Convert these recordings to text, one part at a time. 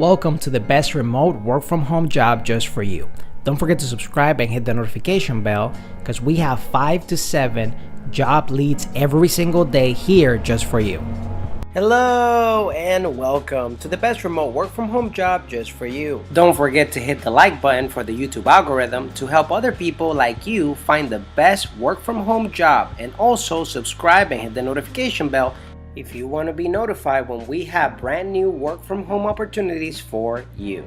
Welcome to the best remote work from home job just for you. Don't forget to subscribe and hit the notification bell because we have 5 to 7 job leads every single day here just for you. Hello and welcome to the best remote work from home job just for you. Don't forget to hit the like button for the YouTube algorithm to help other people like you find the best work from home job, and also subscribe and hit the notification bell if you want to be notified when we have brand new work from home opportunities for you.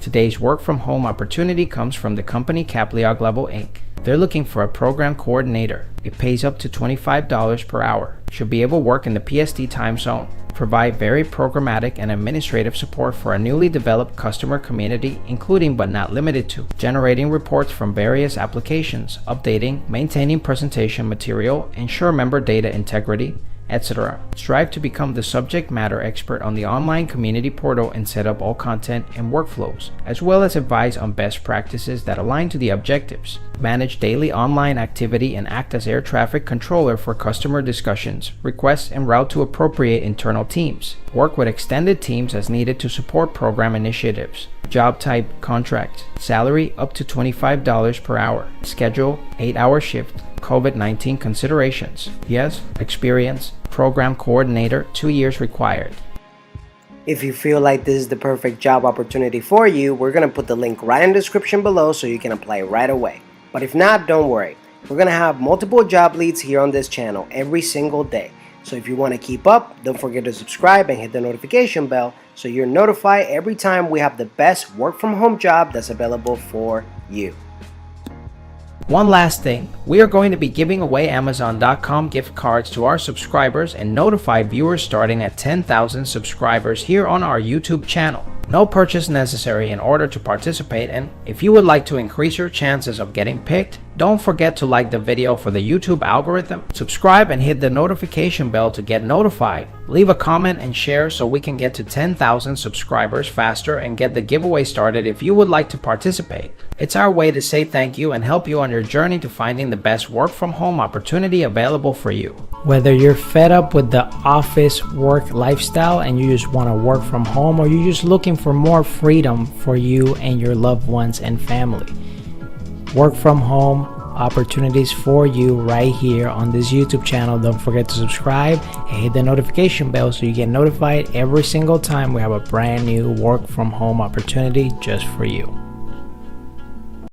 Today's work from home opportunity comes from the company Capliog Level Inc. They're looking for a program coordinator. It pays up to $25 per hour. Should be able to work in the PST time zone. Provide very programmatic and administrative support for a newly developed customer community, including but not limited to generating reports from various applications, updating, maintaining presentation material, ensure member data integrity, etc. Strive to become the subject matter expert on the online community portal and set up all content and workflows, as well as advise on best practices that align to the objectives. Manage daily online activity and act as air traffic controller for customer discussions, requests, and route to appropriate internal teams. Work with extended teams as needed to support program initiatives. Job type, contract. Salary up to $25 per hour. Schedule, 8-hour shift. COVID-19 considerations. Yes, experience. Program coordinator, 2 years required. If you feel like this is the perfect job opportunity for you, we're going to put the link right in the description below so you can apply right away. But if not, don't worry. We're going to have multiple job leads here on this channel every single day. So if you want to keep up, don't forget to subscribe and hit the notification bell so you're notified every time we have the best work from home job that's available for you. One last thing, we are going to be giving away Amazon.com gift cards to our subscribers and notify viewers starting at 10,000 subscribers here on our YouTube channel. No purchase necessary in order to participate, and if you would like to increase your chances of getting picked, don't forget to like the video for the YouTube algorithm, subscribe and hit the notification bell to get notified. Leave a comment and share so we can get to 10,000 subscribers faster and get the giveaway started if you would like to participate. It's our way to say thank you and help you on your journey to finding the best work from home opportunity available for you. Whether you're fed up with the office work lifestyle and you just want to work from home, or you're just looking for more freedom for you and your loved ones and family, work from home opportunities for you right here on this YouTube channel. Don't forget to subscribe and hit the notification bell so you get notified every single time we have a brand new work from home opportunity just for you.